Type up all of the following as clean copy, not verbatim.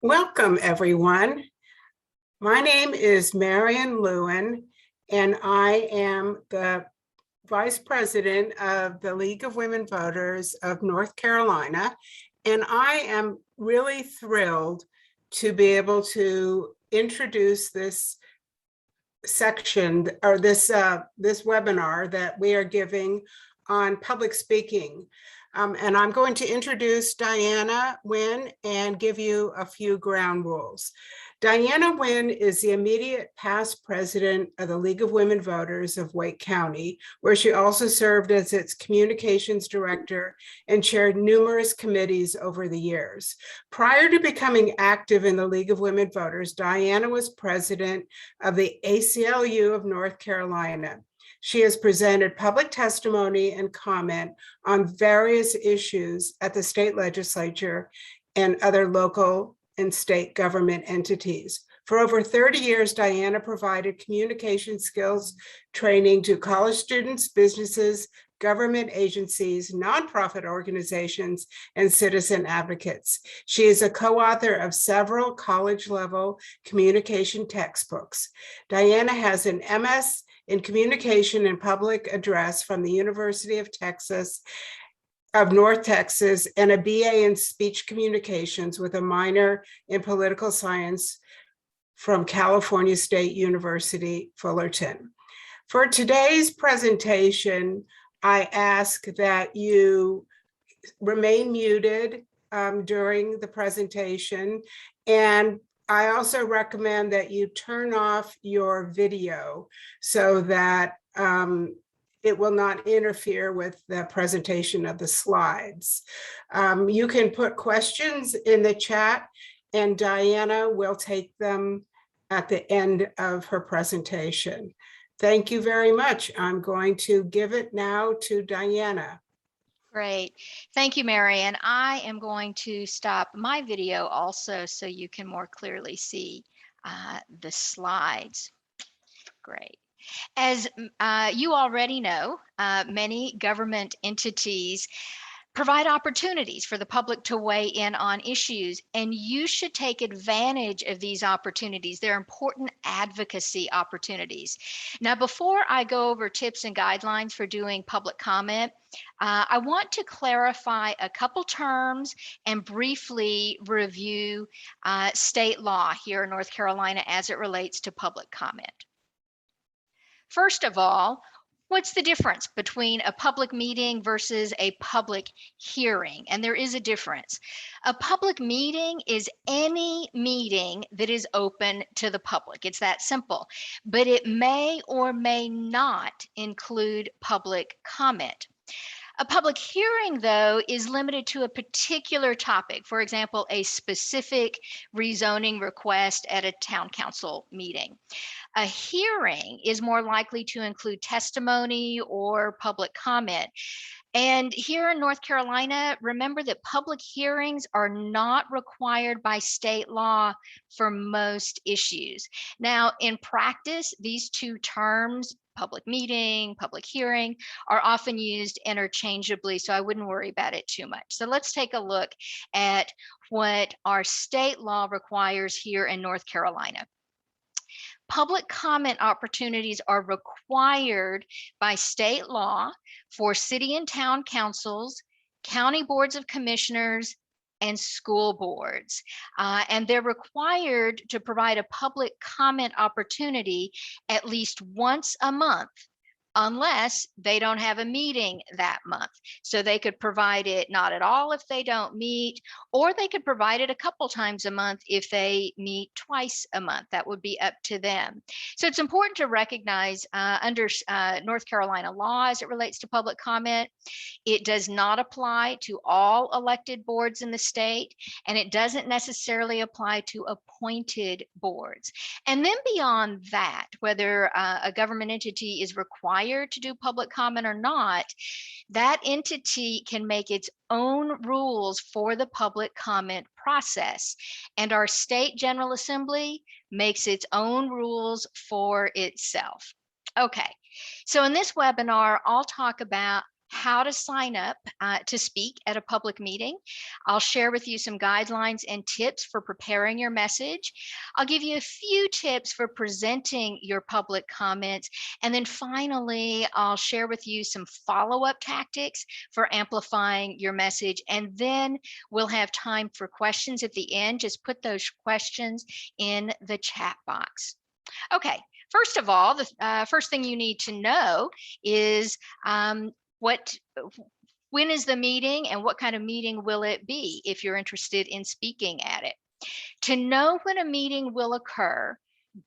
Welcome, everyone. My name is Nguyen, and I am the Vice President of the League of Women Voters of North Carolina, and I am really thrilled to be able to introduce this section or this webinar that we are giving on public speaking. And I'm going to introduce Dianna Wynn and give you a few ground rules. Dianna Wynn is the immediate past president of the League of Women Voters of Wake County, where she also served as its communications director and chaired numerous committees over the years. Prior to becoming active in the League of Women Voters, Dianna was president of the ACLU of North Carolina. She has presented public testimony and comment on various issues at the state legislature and other local and state government entities. For over 30 years, Dianna provided communication skills training to college students, businesses, government agencies, nonprofit organizations, and citizen advocates. She is a co-author of several college-level communication textbooks. Dianna has an MS in Communication and Public Address from the University of North Texas, and a BA in Speech Communications with a minor in Political Science from California State University Fullerton. For today's presentation, I ask that you remain muted during the presentation, and I also recommend that you turn off your video so that it will not interfere with the presentation of the slides. You can put questions in the chat, and Dianna will take them at the end of her presentation. Thank you very much. I'm going to give it now to Dianna. Great. Thank you, Mary. And I am going to stop my video also so you can more clearly see the slides. Great. As you already know, many government entities provide opportunities for the public to weigh in on issues, and you should take advantage of these opportunities. They're important advocacy opportunities. Now, before I go over tips and guidelines for doing public comment, I want to clarify a couple terms and briefly review state law here in North Carolina as it relates to public comment. First of all, what's the difference between a public meeting versus a public hearing? And there is a difference. A public meeting is any meeting that is open to the public. It's that simple, but it may or may not include public comment. A public hearing, though, is limited to a particular topic. For example, a specific rezoning request at a town council meeting. A hearing is more likely to include testimony or public comment. And here in North Carolina, remember that public hearings are not required by state law for most issues. Now, in practice, these two terms, public meeting, public hearing, are often used interchangeably, so I wouldn't worry about it too much. So let's take a look at what our state law requires here in North Carolina. Public comment opportunities are required by state law for city and town councils, county boards of commissioners, and school boards. And they're required to provide a public comment opportunity at least once a month, unless they don't have a meeting that month. So they could provide it not at all if they don't meet, or they could provide it a couple times a month if they meet twice a month. That would be up to them. So it's important to recognize under North Carolina law as it relates to public comment, it does not apply to all elected boards in the state, and it doesn't necessarily apply to appointed boards. And then beyond that, whether a government entity is required to do public comment or not, that entity can make its own rules for the public comment process. And our state General Assembly makes its own rules for itself. Okay, so in this webinar, I'll talk about how to sign up to speak at a public meeting. I'll share with you some guidelines and tips for preparing your message. I'll give you a few tips for presenting your public comments. And then finally, I'll share with you some follow-up tactics for amplifying your message. And then we'll have time for questions at the end. Just put those questions in the chat box. Okay, first of all, the first thing you need to know is when is the meeting and what kind of meeting will it be if you're interested in speaking at it. To know when a meeting will occur,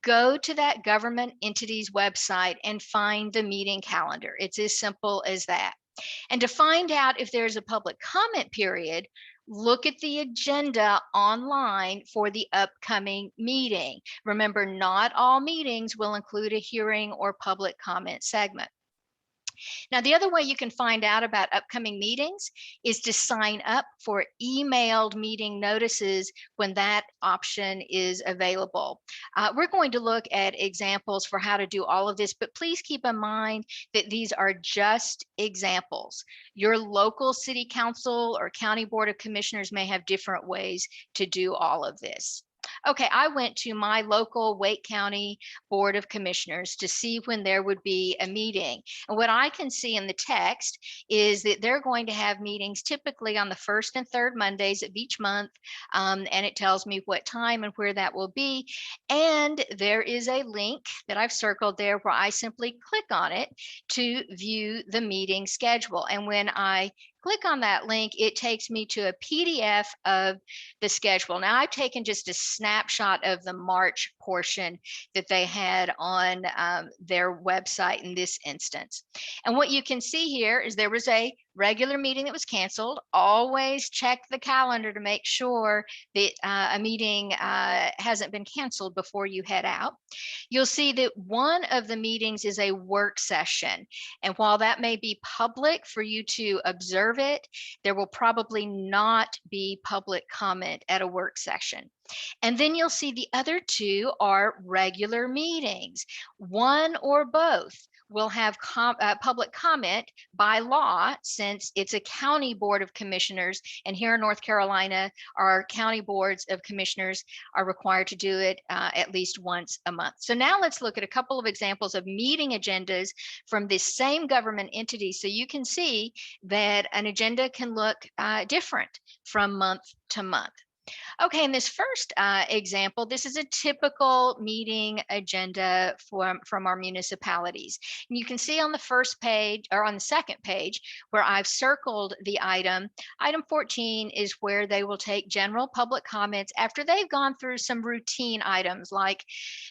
go to that government entity's website and find the meeting calendar. It's as simple as that. And to find out if there's a public comment period, look at the agenda online for the upcoming meeting. Remember, not all meetings will include a hearing or public comment segment. Now, the other way you can find out about upcoming meetings is to sign up for emailed meeting notices when that option is available. We're going to look at examples for how to do all of this, but please keep in mind that these are just examples. Your local city council or county board of commissioners may have different ways to do all of this. Okay, I went to my local Wake County Board of Commissioners to see when there would be a meeting. And what I can see in the text is that they're going to have meetings typically on the first and third Mondays of each month. And it tells me what time and where that will be. And there is a link that I've circled there where I simply click on it to view the meeting schedule. And when I click on that link, it takes me to a PDF of the schedule. Now, I've taken just a snapshot of the March portion that they had on their website in this instance. And what you can see here is there was a regular meeting that was canceled. Always check the calendar to make sure that a meeting hasn't been canceled before you head out. You'll see that one of the meetings is a work session. And while that may be public for you to observe it, there will probably not be public comment at a work session. And then you'll see the other two are regular meetings. One or both will have public comment by law, since it's a county board of commissioners, and here in North Carolina, our county boards of commissioners are required to do it at least once a month. So now let's look at a couple of examples of meeting agendas from this same government entity, so you can see that an agenda can look different from month to month. Okay, in this first example, this is a typical meeting agenda from our municipalities. And you can see on the first page, or on the second page, where I've circled the item 14 is where they will take general public comments after they've gone through some routine items like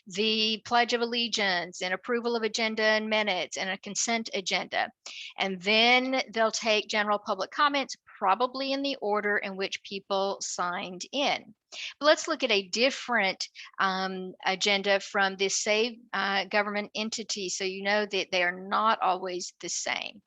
the Pledge of Allegiance and approval of agenda and minutes and a consent agenda. And then they'll take general public comments, probably in the order in which people signed in. But let's look at a different agenda from this same government entity, so you know that they are not always the same.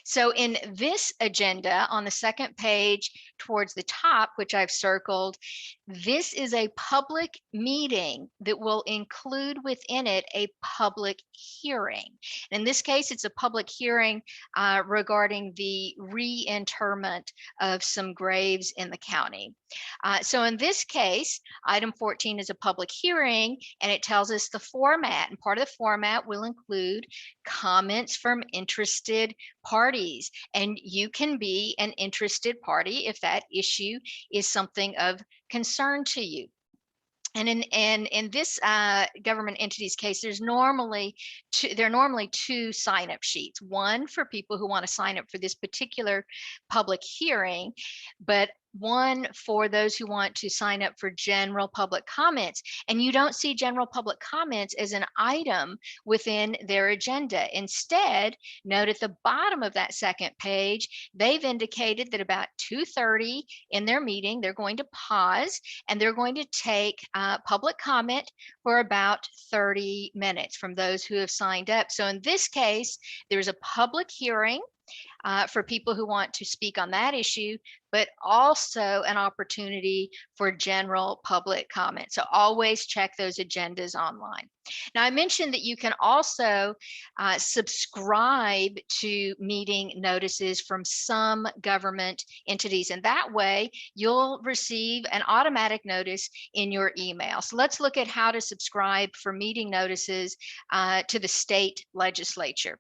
So in this agenda on the second page towards the top, which I've circled, this is a public meeting that will include within it a public hearing. In this case, it's a public hearing regarding the reinterment of some graves in the county. So in this case, item 14 is a public hearing, and it tells us the format, and part of the format will include comments from interested parties, and you can be an interested party if that issue is something of concern to you. And in this government entity's case, there are normally two sign-up sheets. One for people who want to sign up for this particular public hearing, but one for those who want to sign up for general public comments. And you don't see general public comments as an item within their agenda. Instead, note at the bottom of that second page, they've indicated that about 2:30 in their meeting, they're going to pause and they're going to take public comment for about 30 minutes from those who have signed up. So in this case, there's a public hearing. for people who want to speak on that issue, but also an opportunity for general public comment. So always check those agendas online. Now, I mentioned that you can also subscribe to meeting notices from some government entities, and that way you'll receive an automatic notice in your email. So let's look at how to subscribe for meeting notices to the state legislature.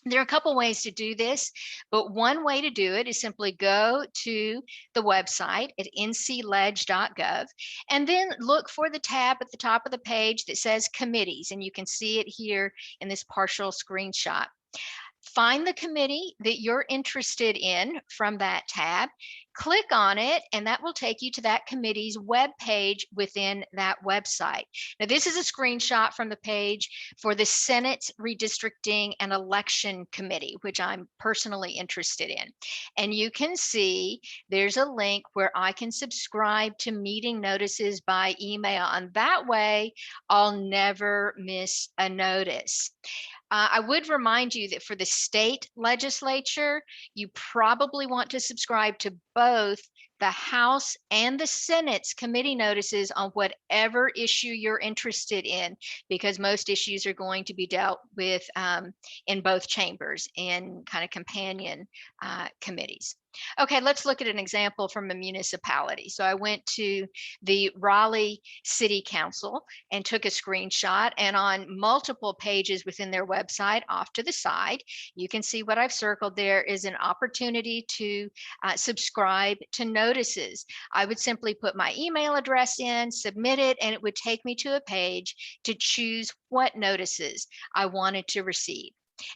There are a couple ways to do this, but one way to do it is simply go to the website at ncleg.gov and then look for the tab at the top of the page that says committees, and you can see it here in this partial screenshot. Find the committee that you're interested in from that tab, click on it, and that will take you to that committee's web page within that website. Now, this is a screenshot from the page for the Senate's Redistricting and Election Committee, which I'm personally interested in. And you can see there's a link where I can subscribe to meeting notices by email, and that way I'll never miss a notice. I would remind you that for the state legislature, you probably want to subscribe to both the House and the Senate's committee notices on whatever issue you're interested in, because most issues are going to be dealt with in both chambers in kind of companion committees. Okay, let's look at an example from a municipality. So I went to the Raleigh City Council and took a screenshot, and on multiple pages within their website off to the side, you can see what I've circled there is an opportunity to subscribe to notices. I would simply put my email address in, submit it, and it would take me to a page to choose what notices I wanted to receive.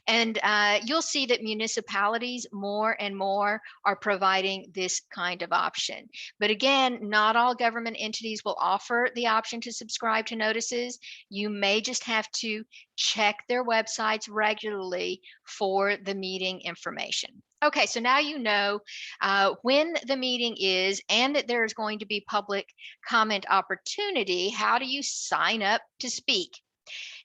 And you'll see that municipalities more and more are providing this kind of option. But again, not all government entities will offer the option to subscribe to notices. You may just have to check their websites regularly for the meeting information. Okay, so now you know when the meeting is and that there is going to be public comment opportunity. How do you sign up to speak?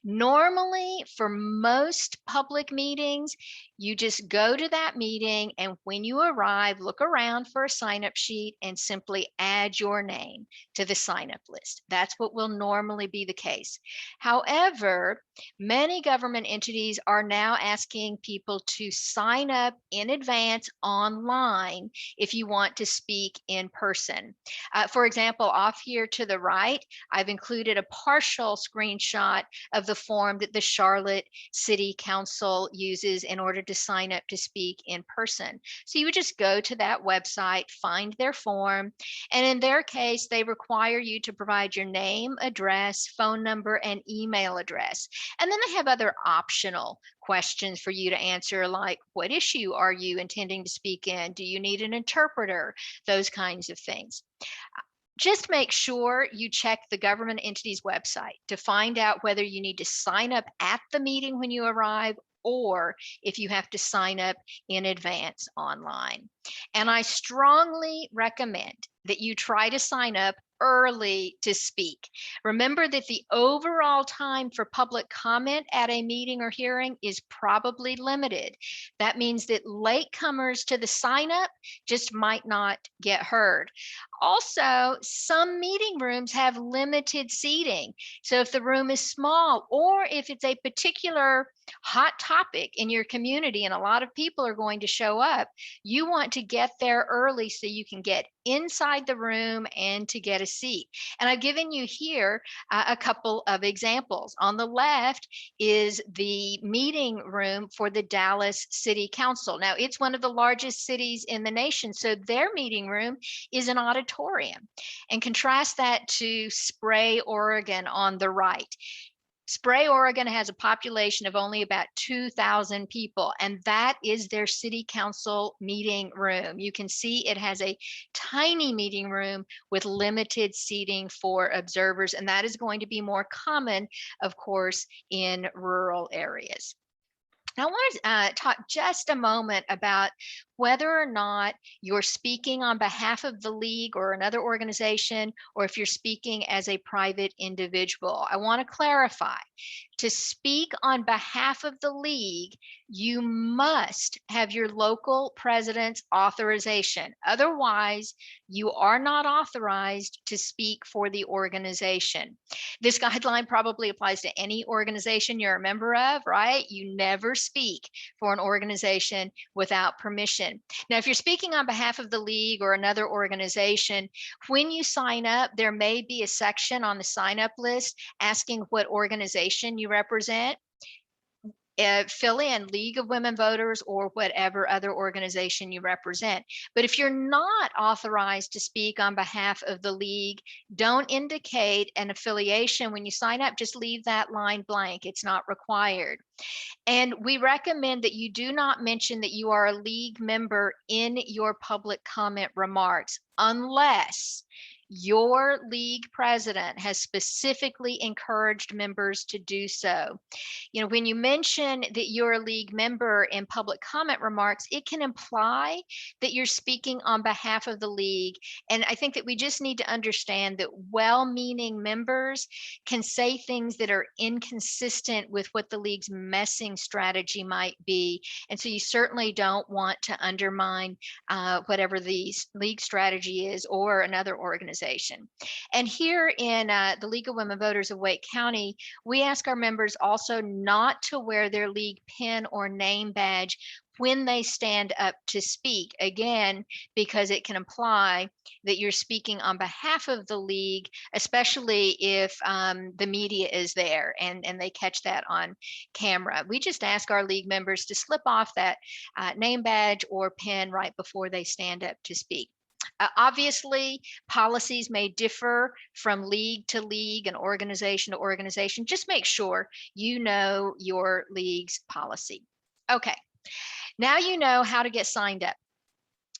Normally, for most public meetings, you just go to that meeting, and when you arrive, look around for a sign-up sheet and simply add your name to the sign-up list. That's what will normally be the case. However, many government entities are now asking people to sign up in advance online if you want to speak in person. For example, off here to the right, I've included a partial screenshot of the form that the Charlotte City Council uses in order to sign up to speak in person. So you would just go to that website, find their form, and in their case, they require you to provide your name, address, phone number, and email address. And then they have other optional questions for you to answer, like what issue are you intending to speak in? Do you need an interpreter? Those kinds of things. Just make sure you check the government entity's website to find out whether you need to sign up at the meeting when you arrive or if you have to sign up in advance online. And I strongly recommend that you try to sign up early to speak. Remember that the overall time for public comment at a meeting or hearing is probably limited. That means that latecomers to the sign up just might not get heard. Also, some meeting rooms have limited seating. So if the room is small, or if it's a particular hot topic in your community and a lot of people are going to show up, you want to get there early so you can get inside the room and to get a seat. And I've given you here a couple of examples. On the left is the meeting room for the Dallas City Council. Now, it's one of the largest cities in the nation, so their meeting room is an auditorium. And contrast that to Spray, Oregon on the right. Spray, Oregon has a population of only about 2,000 people, and that is their city council meeting room. You can see it has a tiny meeting room with limited seating for observers, and that is going to be more common, of course, in rural areas. Now, I want to talk just a moment about whether or not you're speaking on behalf of the league or another organization, or if you're speaking as a private individual. I want to clarify To speak on behalf of the league, you must have your local president's authorization. Otherwise, you are not authorized to speak for the organization. This guideline probably applies to any organization you're a member of, right? You never speak for an organization without permission. Now, if you're speaking on behalf of the league or another organization, when you sign up, there may be a section on the sign up list asking what organization you represent. Fill in League of Women Voters or whatever other organization you represent. But if you're not authorized to speak on behalf of the league, don't indicate an affiliation when you sign up. Just leave that line blank. It's not required. And we recommend that you do not mention that you are a league member in your public comment remarks unless your league president has specifically encouraged members to do so. You know, when you mention that you're a league member in public comment remarks, it can imply that you're speaking on behalf of the league. And I think that we just need to understand that well-meaning members can say things that are inconsistent with what the league's messing strategy might be. And so you certainly don't want to undermine whatever the league strategy is or another organization. And here in the League of Women Voters of Wake County, we ask our members also not to wear their league pin or name badge when they stand up to speak, again, because it can imply that you're speaking on behalf of the league, especially if the media is there and they catch that on camera. We just ask our league members to slip off that name badge or pin right before they stand up to speak. Obviously, policies may differ from league to league and organization to organization. Just make sure you know your league's policy. Okay, now you know how to get signed up.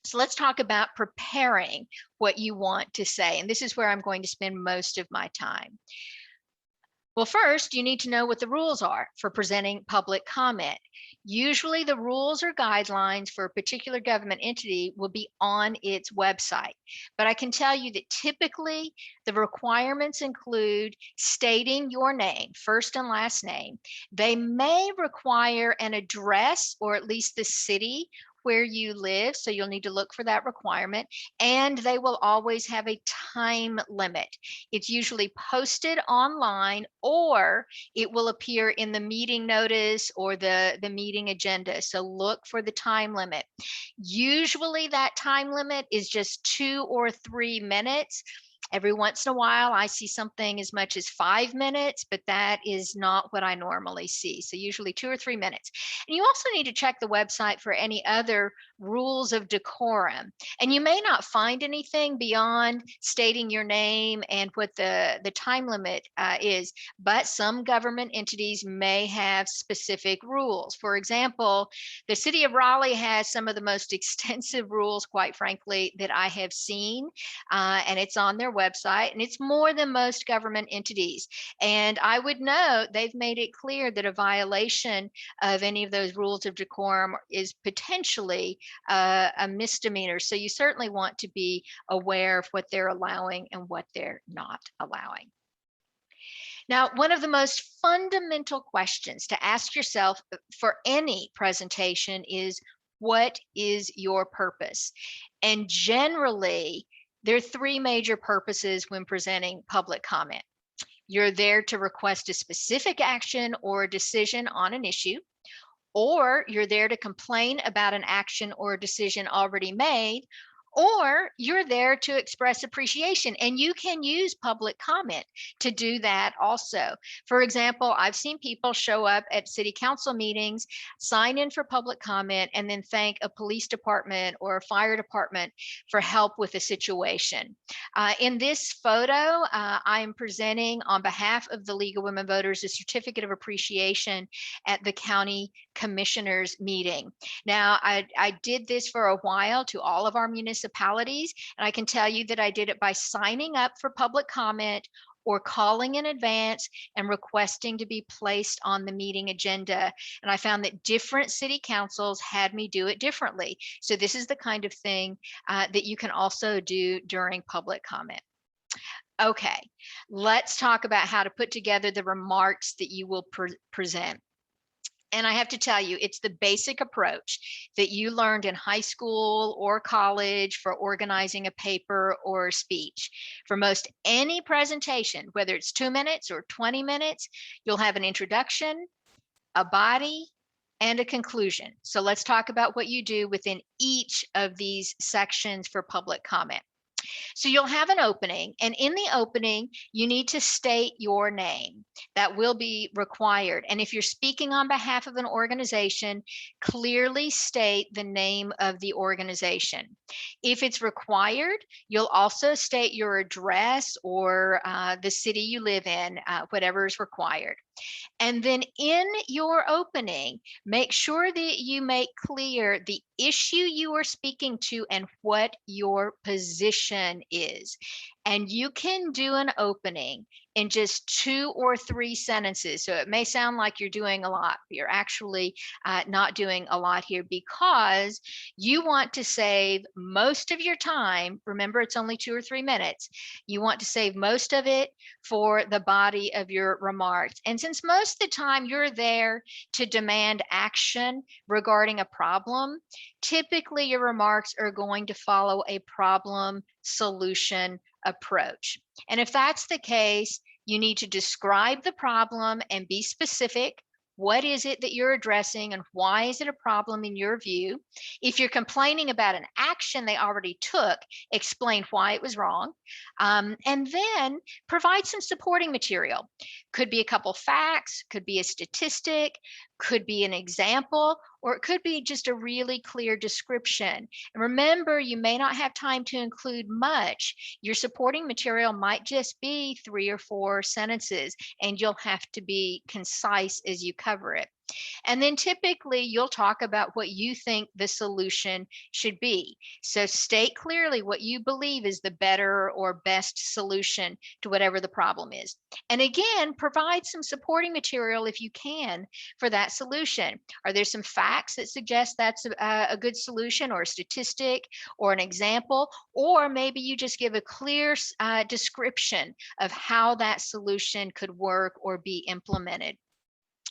So let's talk about preparing what you want to say. And this is where I'm going to spend most of my time. Well, first, you need to know what the rules are for presenting public comment. Usually the rules or guidelines for a particular government entity will be on its website. But I can tell you that typically the requirements include stating your name, first and last name. They may require an address or at least the city where you live, so you'll need to look for that requirement, and they will always have a time limit. It's usually posted online or it will appear in the meeting notice or the meeting agenda, so look for the time limit. Usually that time limit is just 2 or 3 minutes. Every once in a while, I see something as much as 5 minutes, but that is not what I normally see. So usually 2 or 3 minutes. And you also need to check the website for any other rules of decorum. And you may not find anything beyond stating your name and what the time limit is, but some government entities may have specific rules. For example, the city of Raleigh has some of the most extensive rules, quite frankly, that I have seen, and it's on their website, and it's more than most government entities. And I would note they've made it clear that a violation of any of those rules of decorum is potentially a misdemeanor. So you certainly want to be aware of what they're allowing and what they're not allowing. Now, one of the most fundamental questions to ask yourself for any presentation is, what is your purpose? And generally, there are 3 major purposes when presenting public comment. You're there to request a specific action or a decision on an issue, or you're there to complain about an action or a decision already made, or you're there to express appreciation, and you can use public comment to do that also. For example, I've seen people show up at city council meetings, sign in for public comment, and then thank a police department or a fire department for help with a situation. In this photo, I am presenting on behalf of the League of Women Voters a certificate of appreciation at the county commissioners meeting. Now, I did this for a while to all of our municipalities, and I can tell you that I did it by signing up for public comment or calling in advance and requesting to be placed on the meeting agenda. And I found that different city councils had me do it differently. So this is the kind of thing that you can also do during public comment. Okay, let's talk about how to put together the remarks that you will present. And I have to tell you, it's the basic approach that you learned in high school or college for organizing a paper or a speech. For most any presentation, whether it's 2 minutes or 20 minutes, you'll have an introduction, a body, and a conclusion. So let's talk about what you do within each of these sections for public comment. So you'll have an opening, and in the opening, you need to state your name. That will be required. And if you're speaking on behalf of an organization, clearly state the name of the organization. If it's required, you'll also state your address or the city you live in, whatever is required. And then in your opening, make sure that you make clear the issue you are speaking to and what your position is. And you can do an opening in just 2 or 3 sentences. So it may sound like you're doing a lot, but you're actually not doing a lot here because you want to save most of your time. Remember, it's only 2 or 3 minutes. You want to save most of it for the body of your remarks. And since most of the time you're there to demand action regarding a problem, typically your remarks are going to follow a problem solution approach. And if that's the case, you need to describe the problem and be specific. What is it that you're addressing and why is it a problem in your view? If you're complaining about an action they already took, explain why it was wrong. And then provide some supporting material. Could be a couple facts, could be a statistic, could be an example, or it could be just a really clear description. And remember, you may not have time to include much. Your supporting material might just be 3 or 4 sentences, and you'll have to be concise as you cover it. And then typically you'll talk about what you think the solution should be. So state clearly what you believe is the better or best solution to whatever the problem is. And again, provide some supporting material if you can for that solution. Are there some facts that suggest that's a good solution, or a statistic or an example? Or maybe you just give a clear description of how that solution could work or be implemented.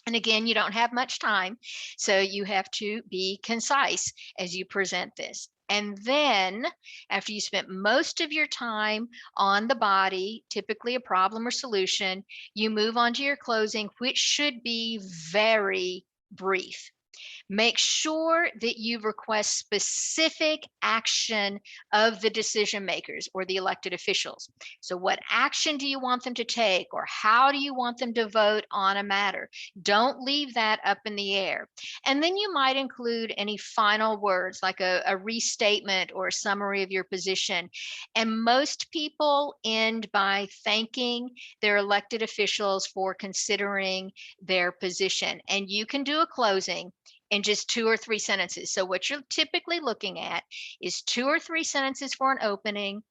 And again, you don't have much time, so you have to be concise as you present this. And then after you spent most of your time on the body, typically a problem or solution, you move on to your closing, which should be very brief. Make sure that you request specific action of the decision makers or the elected officials. So what action do you want them to take, or how do you want them to vote on a matter? Don't leave that up in the air. And then you might include any final words like a restatement or a summary of your position. And most people end by thanking their elected officials for considering their position. And you can do a closing in just 2 or 3 sentences. So what you're typically looking at is 2 or 3 sentences for an opening,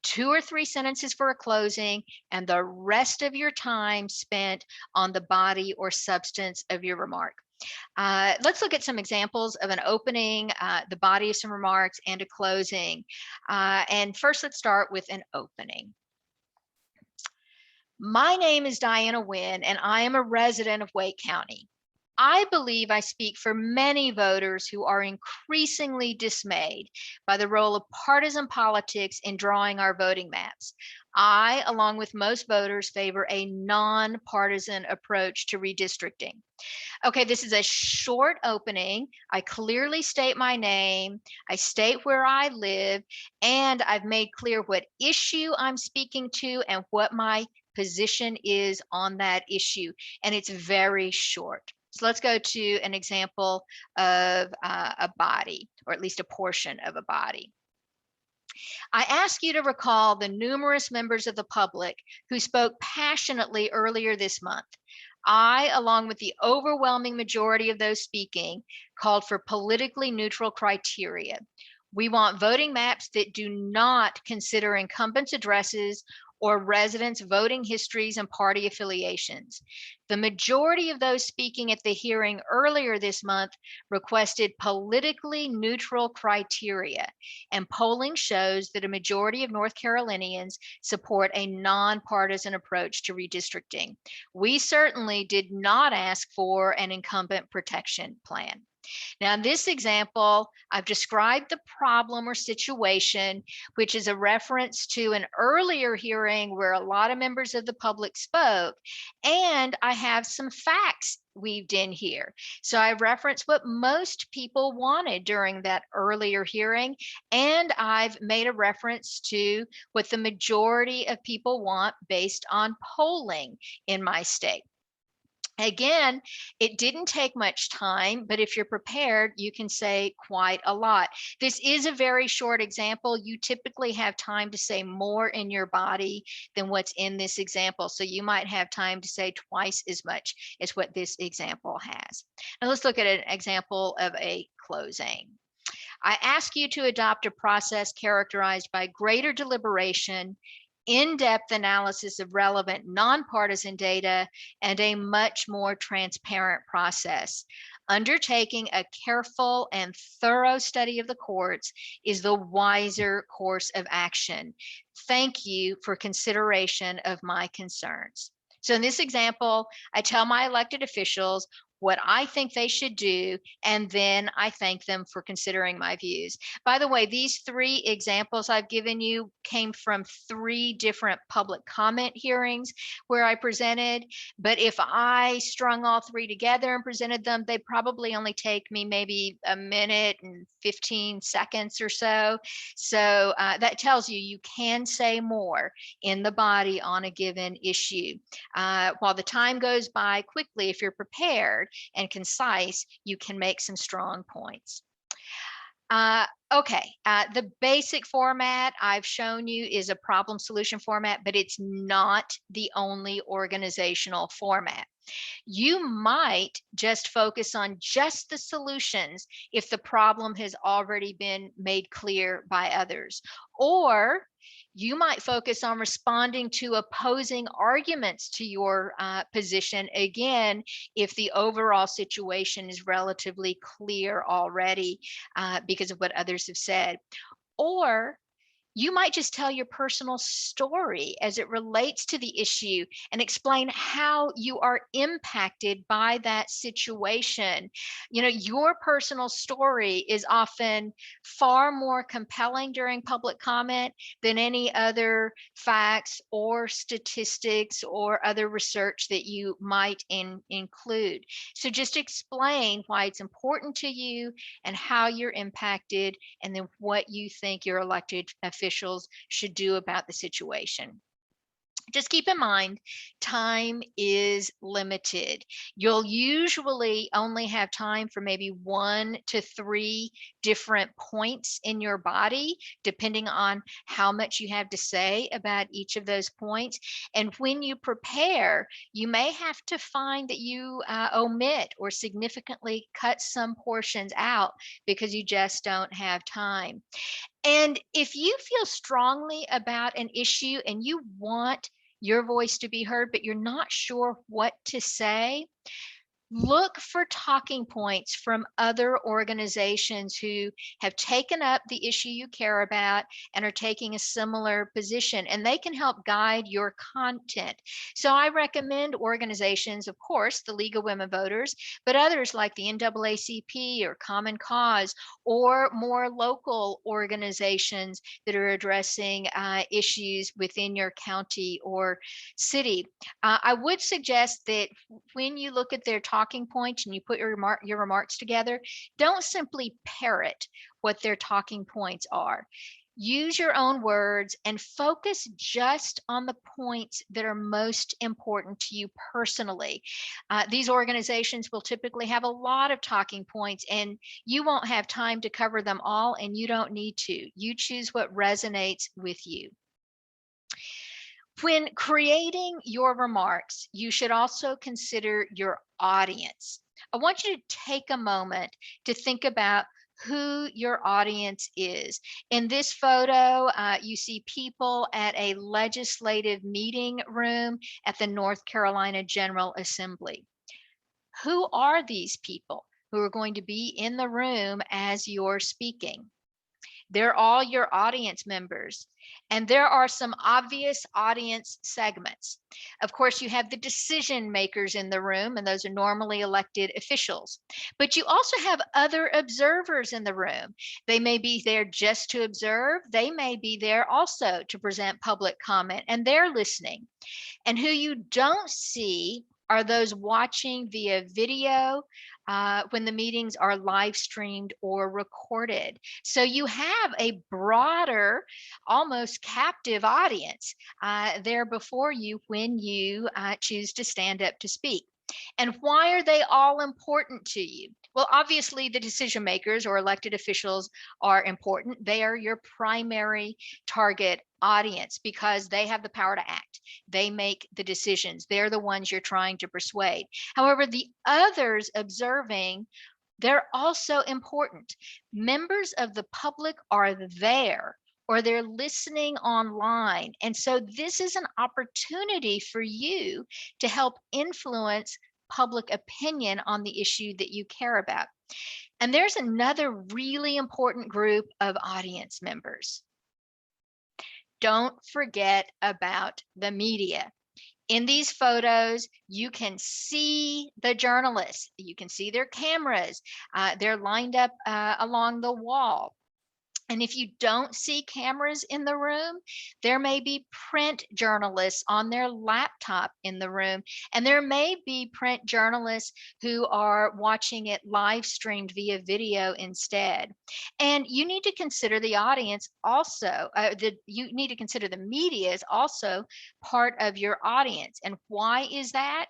2 or 3 sentences for a closing, and the rest of your time spent on the body or substance of your remark. Let's look at some examples of an opening, the body of some remarks, and a closing. And first, let's start with an opening. My name is Dianna Wynn, and I am a resident of Wake County. I believe I speak for many voters who are increasingly dismayed by the role of partisan politics in drawing our voting maps. I, along with most voters, favor a nonpartisan approach to redistricting. Okay, this is a short opening. I clearly state my name, I state where I live, and I've made clear what issue I'm speaking to and what my position is on that issue. And it's very short. So let's go to an example of a body, or at least a portion of a body. I ask you to recall the numerous members of the public who spoke passionately earlier this month. I, along with the overwhelming majority of those speaking, called for politically neutral criteria. We want voting maps that do not consider incumbents' addresses or residents' voting histories and party affiliations. The majority of those speaking at the hearing earlier this month requested politically neutral criteria, and polling shows that a majority of North Carolinians support a nonpartisan approach to redistricting. We certainly did not ask for an incumbent protection plan. Now, in this example, I've described the problem or situation, which is a reference to an earlier hearing where a lot of members of the public spoke, and I have some facts weaved in here. So I referenced what most people wanted during that earlier hearing, and I've made a reference to what the majority of people want based on polling in my state. Again, it didn't take much time, but if you're prepared, you can say quite a lot. This is a very short example. You typically have time to say more in your body than what's in this example. So you might have time to say twice as much as what this example has. Now let's look at an example of a closing. I ask you to adopt a process characterized by greater deliberation, in-depth analysis of relevant nonpartisan data, and a much more transparent process. Undertaking a careful and thorough study of the courts is the wiser course of action. Thank you for consideration of my concerns. So in this example, I tell my elected officials what I think they should do, and then I thank them for considering my views. By the way, these three examples I've given you came from 3 different public comment hearings where I presented, but if I strung all 3 together and presented them, they'd probably only take me maybe a minute and 15 seconds or so. So that tells you you can say more in the body on a given issue. While the time goes by quickly, if you're prepared and concise, you can make some strong points. Okay, the basic format I've shown you is a problem solution format, but it's not the only organizational format. You might just focus on just the solutions if the problem has already been made clear by others, or you might focus on responding to opposing arguments to your position, again, if the overall situation is relatively clear already because of what others have said. Or you might just tell your personal story as it relates to the issue and explain how you are impacted by that situation. You know, your personal story is often far more compelling during public comment than any other facts or statistics or other research that you might include. So just explain why it's important to you and how you're impacted, and then what you think your elected officials should do about the situation. Just keep in mind, time is limited. You'll usually only have time for maybe 1 to 3 different points in your body, depending on how much you have to say about each of those points. And when you prepare, you may have to find that you omit or significantly cut some portions out because you just don't have time. And if you feel strongly about an issue and you want your voice to be heard, but you're not sure what to say, look for talking points from other organizations who have taken up the issue you care about and are taking a similar position, and they can help guide your content. So I recommend organizations, of course, the League of Women Voters, but others like the NAACP or Common Cause, or more local organizations that are addressing issues within your county or city. I would suggest that when you look at their talking points and you put your remarks together, don't simply parrot what their talking points are. Use your own words and focus just on the points that are most important to you personally. These organizations will typically have a lot of talking points, and you won't have time to cover them all, and you don't need to. You choose what resonates with you. When creating your remarks, you should also consider your audience. I want you to take a moment to think about who your audience is. In this photo, you see people at a legislative meeting room at the North Carolina General Assembly. Who are these people who are going to be in the room as you're speaking? They're all your audience members. And there are some obvious audience segments. Of course, you have the decision makers in the room, and those are normally elected officials. But you also have other observers in the room. They may be there just to observe. They may be there also to present public comment, and they're listening. And who you don't see are those watching via video when the meetings are live streamed or recorded. So you have a broader, almost captive audience there before you when you choose to stand up to speak. And why are they all important to you? Well, obviously, the decision makers or elected officials are important. They are your primary target audience because they have the power to act. They make the decisions. They're the ones you're trying to persuade. However, the others observing, they're also important. Members of the public are there or they're listening online. And so this is an opportunity for you to help influence public opinion on the issue that you care about. And there's another really important group of audience members. Don't forget about the media. In these photos, you can see the journalists. You can see their cameras. They're lined up along the wall. And if you don't see cameras in the room, there may be print journalists on their laptop in the room. And there may be print journalists who are watching it live streamed via video instead. And you need to consider the audience also, you need to consider the media is also part of your audience. And why is that?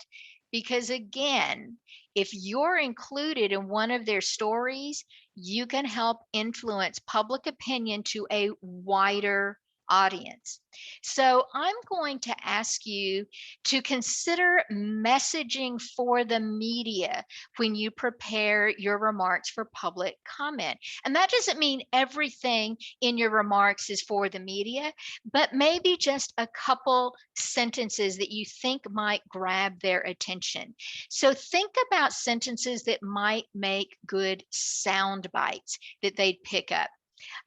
Because again, if you're included in one of their stories, you can help influence public opinion to a wider audience. So I'm going to ask you to consider messaging for the media when you prepare your remarks for public comment. And that doesn't mean everything in your remarks is for the media, but maybe just a couple sentences that you think might grab their attention. So think about sentences that might make good sound bites that they'd pick up.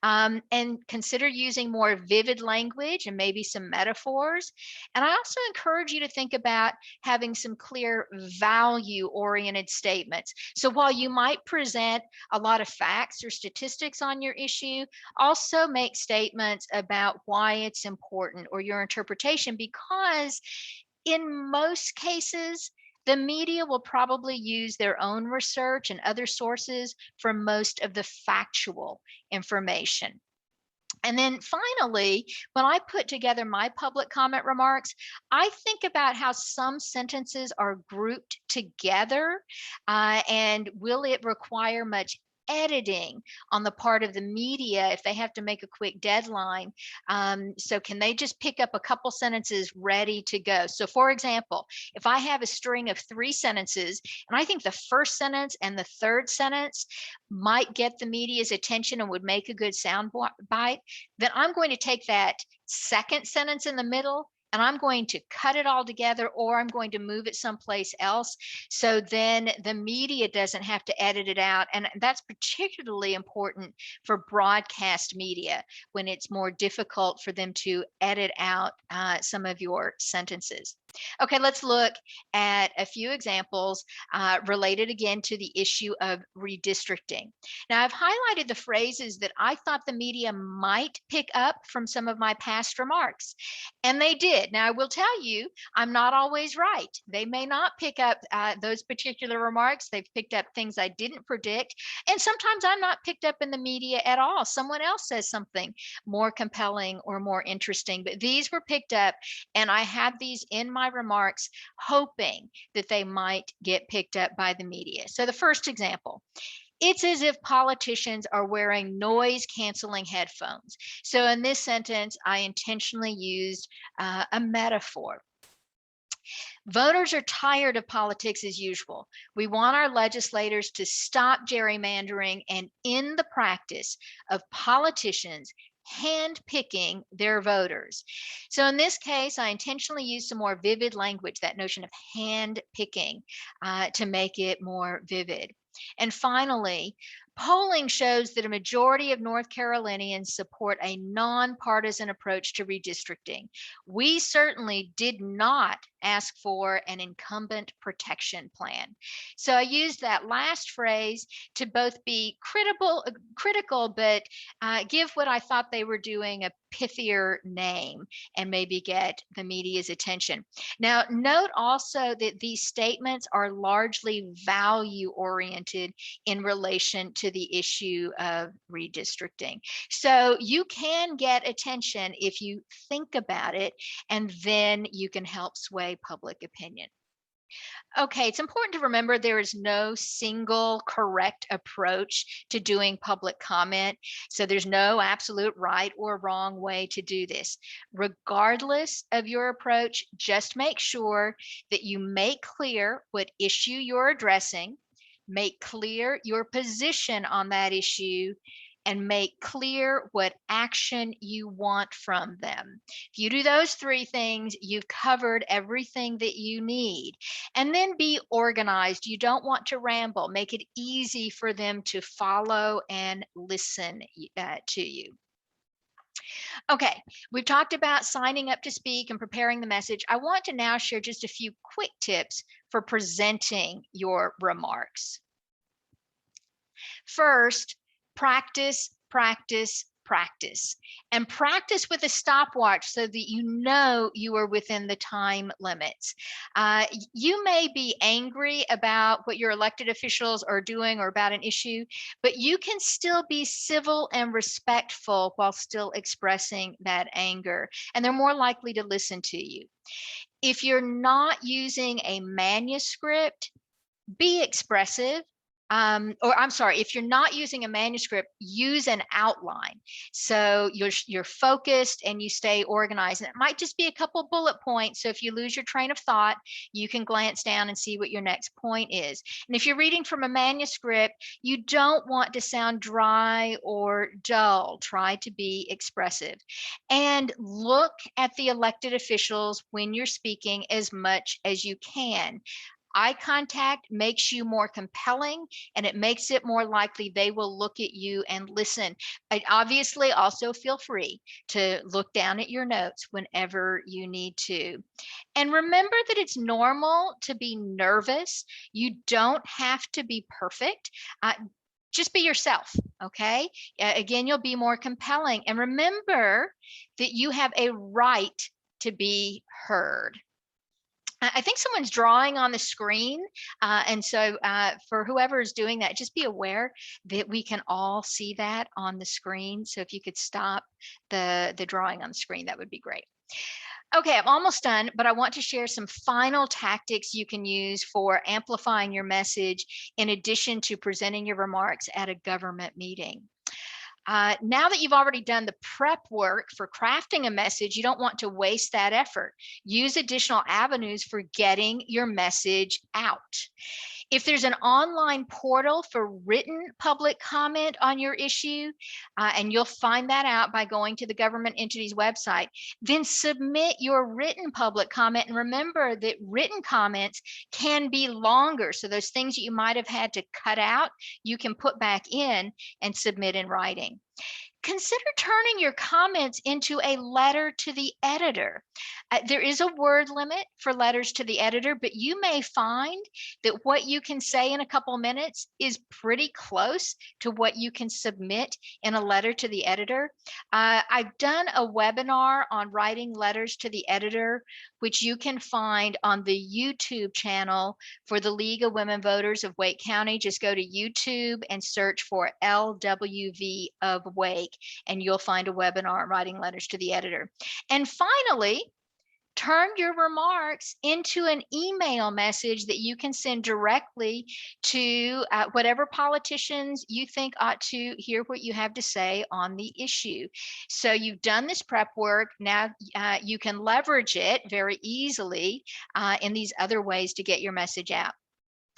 And consider using more vivid language and maybe some metaphors. And I also encourage you to think about having some clear value-oriented statements. So while you might present a lot of facts or statistics on your issue, also make statements about why it's important or your interpretation, because in most cases, the media will probably use their own research and other sources for most of the factual information. And then finally, when I put together my public comment remarks, I think about how some sentences are grouped together and will it require much editing on the part of the media if they have to make a quick deadline. So can they just pick up a couple sentences ready to go? So for example, if I have a string of 3 sentences and I think the first sentence and the third sentence might get the media's attention and would make a good sound bite, then I'm going to take that second sentence in the middle and I'm going to cut it all together, or I'm going to move it someplace else. So then the media doesn't have to edit it out. And that's particularly important for broadcast media when it's more difficult for them to edit out some of your sentences. Okay, let's look at a few examples related again to the issue of redistricting. Now, I've highlighted the phrases that I thought the media might pick up from some of my past remarks, and they did. Now, I will tell you, I'm not always right. They may not pick up those particular remarks. They've picked up things I didn't predict, and sometimes I'm not picked up in the media at all. Someone else says something more compelling or more interesting, but these were picked up, and I had these in my remarks hoping that they might get picked up by the media. So the first example, it's as if politicians are wearing noise canceling headphones. So in this sentence, I intentionally used a metaphor. Voters are tired of politics as usual. We want our legislators to stop gerrymandering and end the practice of politicians handpicking their voters. So in this case, I intentionally used some more vivid language, that notion of handpicking, to make it more vivid. And finally, polling shows that a majority of North Carolinians support a nonpartisan approach to redistricting. We certainly did not ask for an incumbent protection plan. So I used that last phrase to both be critical, but give what I thought they were doing a pithier name and maybe get the media's attention. Now, note also that these statements are largely value oriented in relation to the issue of redistricting. So you can get attention if you think about it, and then you can help sway public opinion. Okay, it's important to remember there is no single correct approach to doing public comment. So there's no absolute right or wrong way to do this. Regardless of your approach, just make sure that you make clear what issue you're addressing, make clear your position on that issue, and make clear what action you want from them. If you do those three things, you've covered everything that you need. And then be organized. You don't want to ramble. Make it easy for them to follow and listen to you. Okay, we've talked about signing up to speak and preparing the message. I want to now share just a few quick tips for presenting your remarks. First, practice, practice, practice, and practice with a stopwatch so that you know you are within the time limits. You may be angry about what your elected officials are doing or about an issue, but you can still be civil and respectful while still expressing that anger, and they're more likely to listen to you. If you're not using a manuscript, be expressive. If you're not using a manuscript, use an outline. So you're focused and you stay organized. And it might just be a couple bullet points. So if you lose your train of thought, you can glance down and see what your next point is. And if you're reading from a manuscript, you don't want to sound dry or dull. Try to be expressive. And look at the elected officials when you're speaking as much as you can. Eye contact makes you more compelling, and it makes it more likely they will look at you and listen. Obviously, also feel free to look down at your notes whenever you need to. And remember that it's normal to be nervous. You don't have to be perfect. Just be yourself, okay? Again, you'll be more compelling. And remember that you have a right to be heard. I think someone's drawing on the screen. And so for whoever is doing that, just be aware that we can all see that on the screen. So if you could stop the drawing on the screen, that would be great. Okay, I'm almost done, but I want to share some final tactics you can use for amplifying your message in addition to presenting your remarks at a government meeting. Now that you've already done the prep work for crafting a message, you don't want to waste that effort. Use additional avenues for getting your message out. If there's an online portal for written public comment on your issue, and you'll find that out by going to the government entity's website, then submit your written public comment. And remember that written comments can be longer. So those things that you might have had to cut out, you can put back in and submit in writing. Consider turning your comments into a letter to the editor. There is a word limit for letters to the editor, but you may find that what you can say in a couple minutes is pretty close to what you can submit in a letter to the editor. I've done a webinar on writing letters to the editor, which you can find on the YouTube channel for the League of Women Voters of Wake County. Just go to YouTube and search for LWV of Wake, and you'll find a webinar on writing letters to the editor. And finally, turn your remarks into an email message that you can send directly to whatever politicians you think ought to hear what you have to say on the issue. So you've done this prep work. Now you can leverage it very easily in these other ways to get your message out.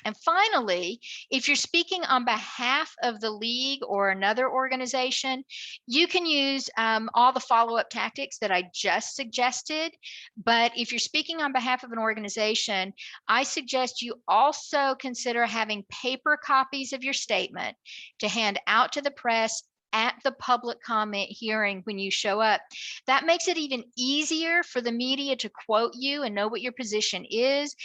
And finally, if you're speaking on behalf of the league or another organization, you can use all the follow-up tactics that I just suggested. But if you're speaking on behalf of an organization, I suggest you also consider having paper copies of your statement to hand out to the press at the public comment hearing when you show up. That makes it even easier for the media to quote you and know what your position is.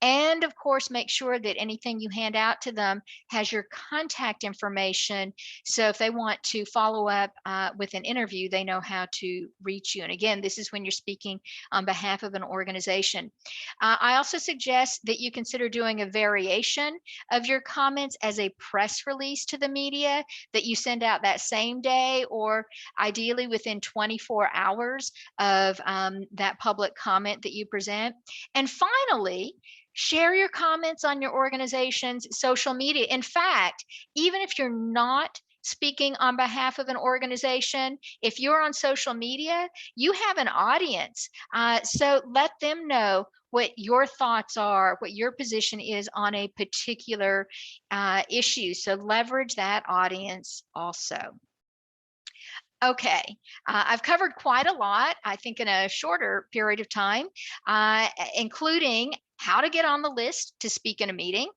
And of course, make sure that anything you hand out to them has your contact information. So if they want to follow up with an interview, they know how to reach you. And again, this is when you're speaking on behalf of an organization. I also suggest that you consider doing a variation of your comments as a press release to the media that you send out that same day, or ideally within 24 hours of that public comment that you present. And finally, share your comments on your organization's social media. In fact, even if you're not speaking on behalf of an organization, if you're on social media, you have an audience. So let them know what your thoughts are, what your position is on a particular issue. So leverage that audience also. Okay, I've covered quite a lot, I think, in a shorter period of time, including how to get on the list to speak in a meeting,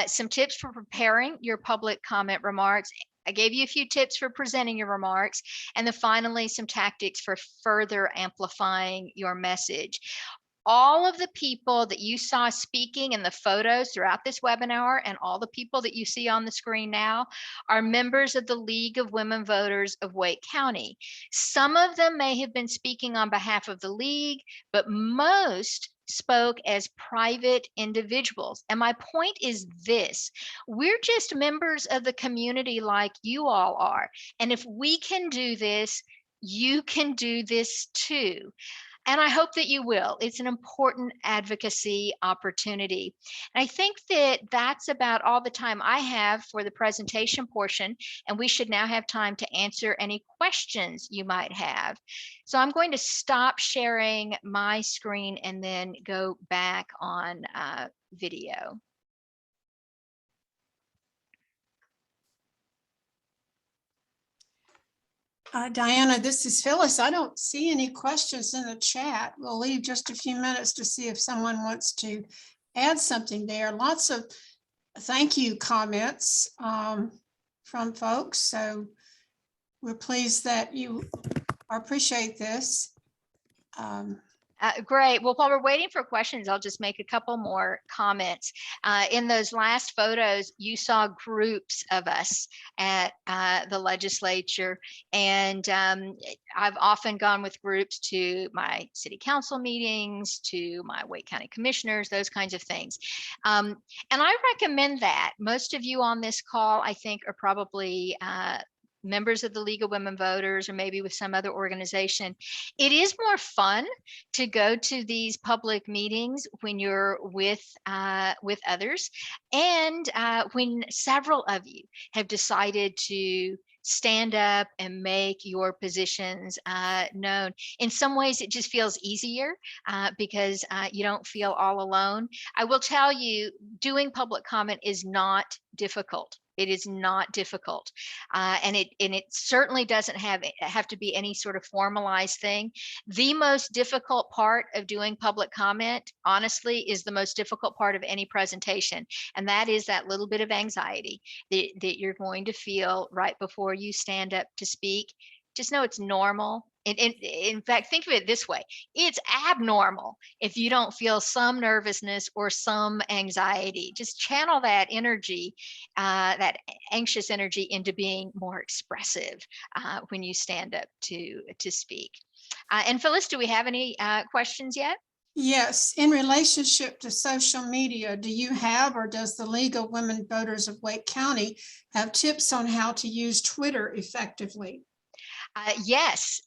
some tips for preparing your public comment remarks. I gave you a few tips for presenting your remarks, and then finally some tactics for further amplifying your message. All of the people that you saw speaking in the photos throughout this webinar and all the people that you see on the screen now are members of the League of Women Voters of Wake County. Some of them may have been speaking on behalf of the league, but most spoke as private individuals. And my point is this: we're just members of the community like you all are. And if we can do this, you can do this too. And I hope that you will. It's an important advocacy opportunity. And I think that that's about all the time I have for the presentation portion, and we should now have time to answer any questions you might have. So I'm going to stop sharing my screen and then go back on video. Dianna, this is Phyllis. I don't see any questions in the chat. We'll leave just a few minutes to see if someone wants to add something there. Lots of thank you comments from folks. So we're pleased that you appreciate this. Great. Well, while we're waiting for questions, I'll just make a couple more comments. In those last photos, you saw groups of us at the legislature, and I've often gone with groups to my city council meetings, to my Wake County commissioners, those kinds of things. And I recommend that. Most of you on this call, I think, are probably members of the League of Women Voters, or maybe with some other organization. It is more fun to go to these public meetings when you're with others, and when several of you have decided to stand up and make your positions known. In some ways, it just feels easier because you don't feel all alone. I will tell you, doing public comment is not difficult. It is not difficult, and it certainly doesn't have to be any sort of formalized thing. The most difficult part of doing public comment, honestly, is the most difficult part of any presentation, and that is that little bit of anxiety that you're going to feel right before you stand up to speak. Just know it's normal. In fact, think of it this way: it's abnormal if you don't feel some nervousness or some anxiety. Just channel that energy, that anxious energy, into being more expressive when you stand up to speak. And Phyllis, do we have any questions yet? Yes, in relationship to social media, do you have, or does the League of Women Voters of Wake County have tips on how to use Twitter effectively? Yes,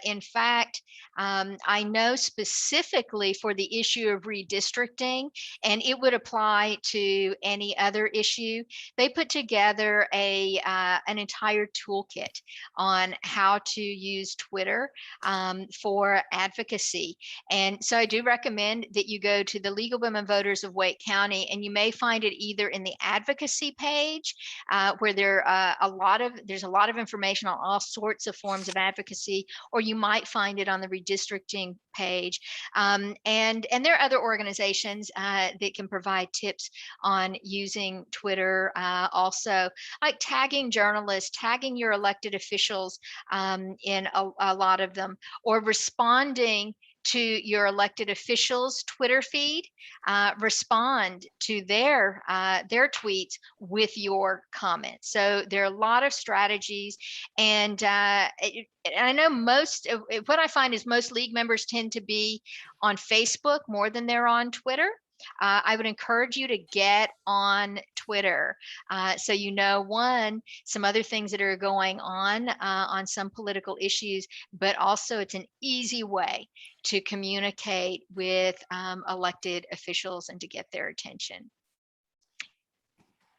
in fact, I know specifically for the issue of redistricting, and it would apply to any other issue. They put together an entire toolkit on how to use Twitter for advocacy. And so I do recommend that you go to the League of Women Voters of Wake County, and you may find it either in the advocacy page, where there's a lot of information on all sorts of forms of advocacy, or you might find it on the redistricting page. And there are other organizations that can provide tips on using Twitter, also like tagging journalists, tagging your elected officials in a lot of them, or responding to your elected officials' Twitter feed, respond to their tweets with your comments. So there are a lot of strategies, and I know what I find is most league members tend to be on Facebook more than they're on Twitter. I would encourage you to get on Twitter, so you know, some other things that are going on some political issues, but also it's an easy way to communicate with elected officials and to get their attention.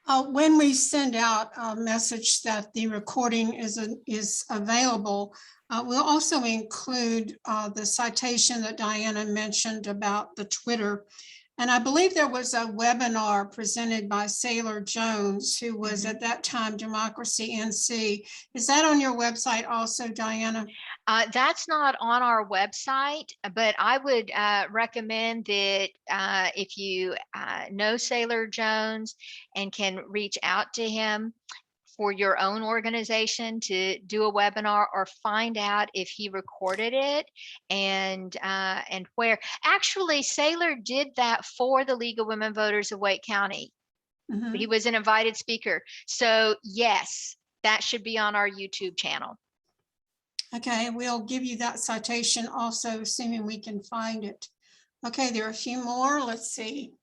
When we send out a message that the recording is available, we'll also include the citation that Dianna mentioned about the Twitter. And I believe there was a webinar presented by Saylor Jones, who was at that time Democracy NC. Is that on your website also, Dianna? That's not on our website, but I would recommend that if you know Saylor Jones and can reach out to him for your own organization to do a webinar, or find out if he recorded it and where. Actually, Saylor did that for the League of Women Voters of Wake County. He was an invited speaker. So yes, that should be on our YouTube channel. Okay, we'll give you that citation also, assuming we can find it. Okay, there are a few more. Let's see.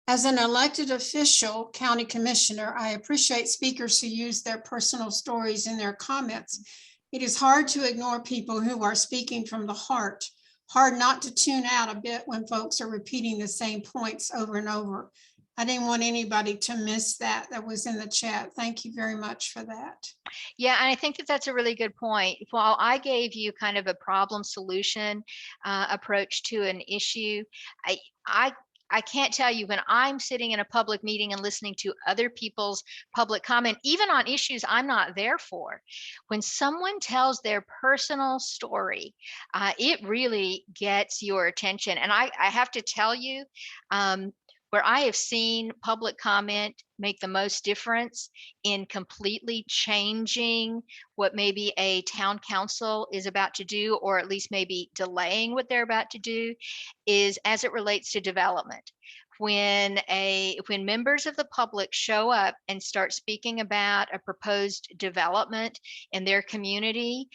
As an elected official, county commissioner, I appreciate speakers who use their personal stories in their comments. It is hard to ignore people who are speaking from the heart. Hard not to tune out a bit when folks are repeating the same points over and over. I didn't want anybody to miss that was in the chat. Thank you very much for that. Yeah, and I think that that's a really good point. While I gave you kind of a problem solution approach to an issue, I can't tell you, when I'm sitting in a public meeting and listening to other people's public comment, even on issues I'm not there for, when someone tells their personal story, it really gets your attention. And I have to tell you, where I have seen public comment make the most difference in completely changing what maybe a town council is about to do, or at least maybe delaying what they're about to do, is as it relates to development. When members of the public show up and start speaking about a proposed development in their community,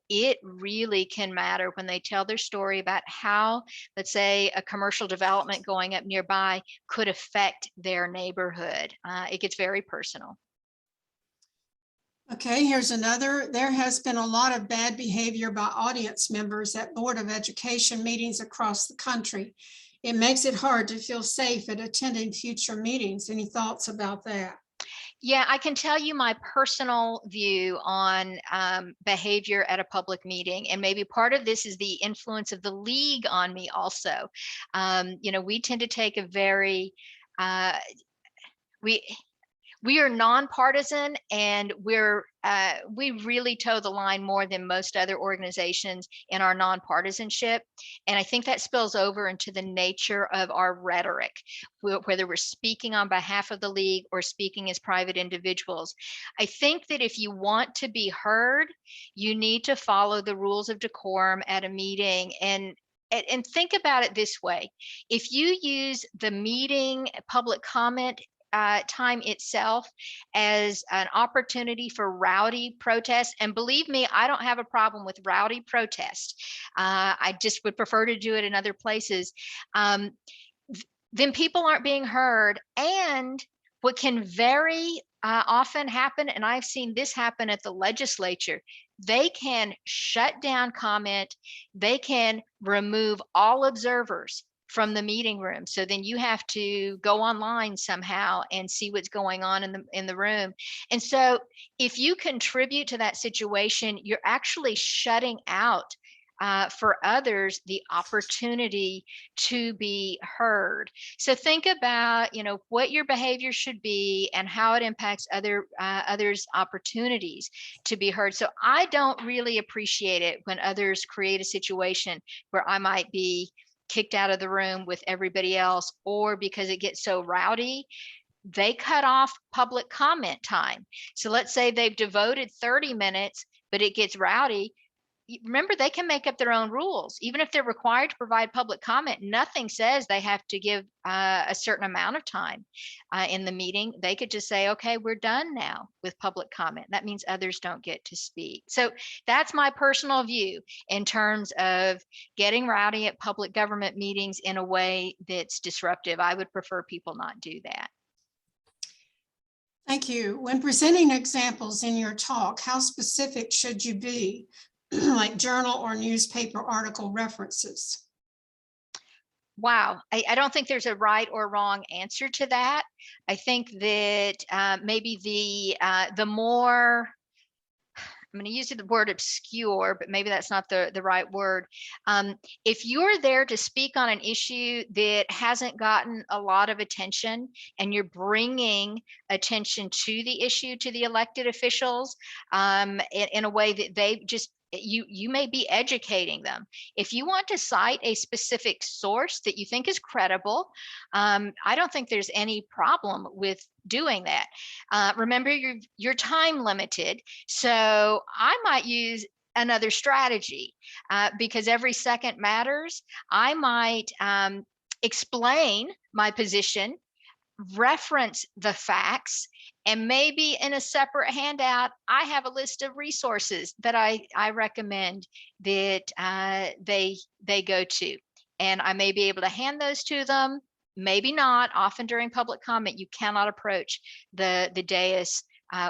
it really can matter when they tell their story about how, let's say, a commercial development going up nearby could affect their neighborhood. It gets very personal. Okay, here's another. There has been a lot of bad behavior by audience members at Board of Education meetings across the country. It makes it hard to feel safe at attending future meetings. Any thoughts about that? Yeah, I can tell you my personal view on behavior at a public meeting, and maybe part of this is the influence of the league on me also. We tend to take a very, we are nonpartisan, and we really toe the line more than most other organizations in our nonpartisanship. And I think that spills over into the nature of our rhetoric, whether we're speaking on behalf of the league or speaking as private individuals. I think that if you want to be heard, you need to follow the rules of decorum at a meeting. And think about it this way: if you use the meeting public comment time itself as an opportunity for rowdy protest, and believe me, I don't have a problem with rowdy protest. I just would prefer to do it in other places. Then people aren't being heard, and what can very often happen, and I've seen this happen at the legislature. They can shut down comment. They can remove all observers from the meeting room. So then you have to go online somehow and see what's going on in the room. And so if you contribute to that situation, you're actually shutting out for others the opportunity to be heard. So think about, you know, what your behavior should be and how it impacts others' opportunities to be heard. So I don't really appreciate it when others create a situation where I might be kicked out of the room with everybody else, or because it gets so rowdy, they cut off public comment time. So let's say they've devoted 30 minutes, but it gets rowdy. Remember, they can make up their own rules. Even if they're required to provide public comment, nothing says they have to give a certain amount of time in the meeting. They could just say, okay, we're done now with public comment. That means others don't get to speak. So that's my personal view in terms of getting rowdy at public government meetings in a way that's disruptive. I would prefer people not do that. Thank you. When presenting examples in your talk, how specific should you be? Like journal or newspaper article references? Wow, I don't think there's a right or wrong answer to that. I think that maybe the more, I'm going to use the word obscure, but maybe that's not the right word. If you're there to speak on an issue that hasn't gotten a lot of attention and you're bringing attention to the issue to the elected officials in a way that they just, you may be educating them. If you want to cite a specific source that you think is credible, I don't think there's any problem with doing that. Remember, you're time limited. So I might use another strategy because every second matters. I might explain my position, reference the facts, and maybe in a separate handout, I have a list of resources that I recommend that they go to. And I may be able to hand those to them, maybe not. Often during public comment, you cannot approach the dais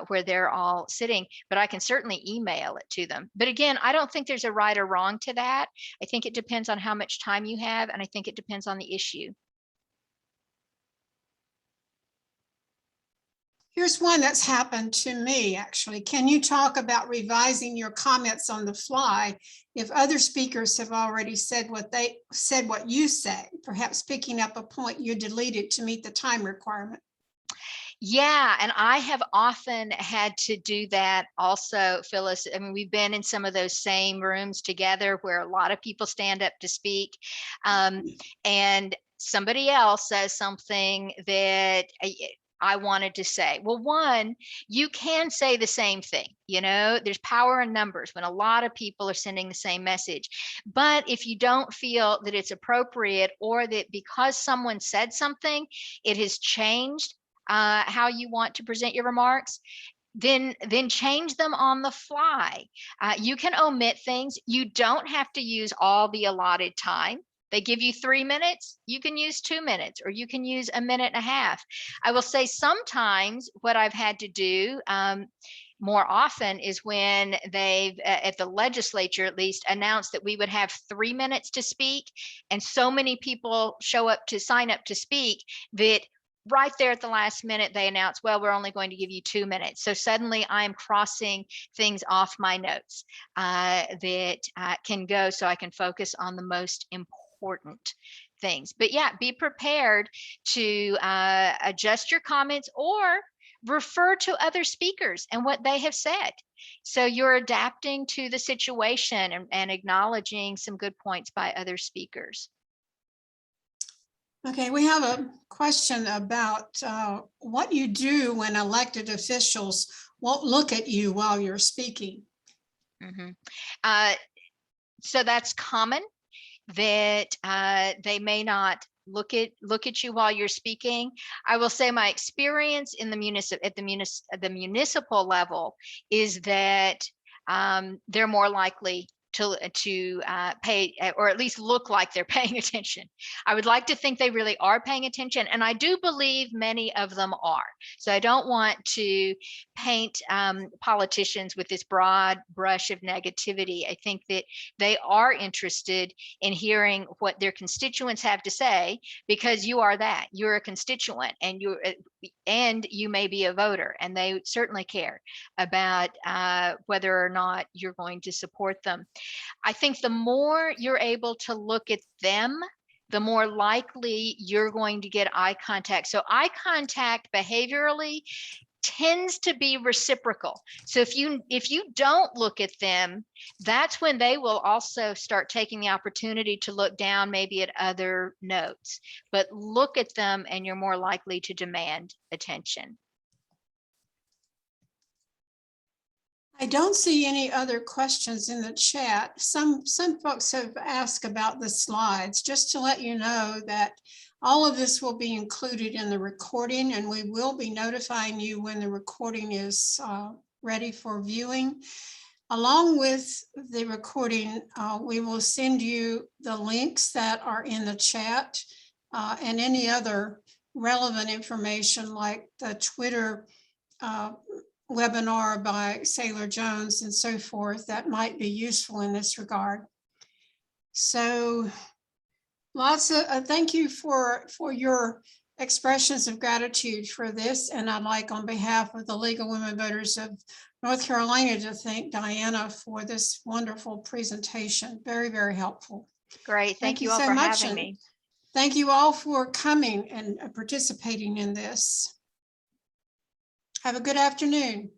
where they're all sitting, but I can certainly email it to them. But again, I don't think there's a right or wrong to that. I think it depends on how much time you have, and I think it depends on the issue. Here's one that's happened to me, actually. Can you talk about revising your comments on the fly if other speakers have already said what you say, perhaps picking up a point you deleted to meet the time requirement? Yeah, and I have often had to do that also, Phyllis. I mean, we've been in some of those same rooms together where a lot of people stand up to speak, and somebody else says something that I wanted to say. Well, one, you can say the same thing. You know, there's power in numbers when a lot of people are sending the same message. But if you don't feel that it's appropriate, or that because someone said something, it has changed how you want to present your remarks, then change them on the fly. You can omit things. You don't have to use all the allotted time. They give you 3 minutes, you can use 2 minutes, or you can use 1.5 minutes. I will say sometimes what I've had to do more often is when they've, at the legislature at least, announced that we would have 3 minutes to speak, and so many people sign up to speak that right there at the last minute, they announce, well, we're only going to give you 2 minutes. So suddenly I'm crossing things off my notes that can go so I can focus on the most important things. But yeah, be prepared to adjust your comments or refer to other speakers and what they have said. So you're adapting to the situation and acknowledging some good points by other speakers. Okay, we have a question about what you do when elected officials won't look at you while you're speaking. So that's common, that they may not look at you while you're speaking. I will say my experience in the municipal level is that they're more likely to pay, or at least look like they're paying attention. I would like to think they really are paying attention, and I do believe many of them are. So I don't want to paint politicians with this broad brush of negativity. I think that they are interested in hearing what their constituents have to say, because you are that. You're a constituent, and you may be a voter, and they certainly care about whether or not you're going to support them. I think the more you're able to look at them, the more likely you're going to get eye contact. So eye contact behaviorally tends to be reciprocal. So if you don't look at them, that's when they will also start taking the opportunity to look down maybe at other notes. But look at them and you're more likely to demand attention. I don't see any other questions in the chat. Some folks have asked about the slides. Just to let you know that all of this will be included in the recording, and we will be notifying you when the recording is ready for viewing. Along with the recording, we will send you the links that are in the chat and any other relevant information like the Twitter webinar by Sailor Jones and so forth that might be useful in this regard. So lots of thank you for your expressions of gratitude for this. And I'd like, on behalf of the League of Women Voters of North Carolina, to thank Dianna for this wonderful presentation. Very, very helpful. Great. Thank you all so for much, having me. Thank you all for coming and participating in this. Have a good afternoon.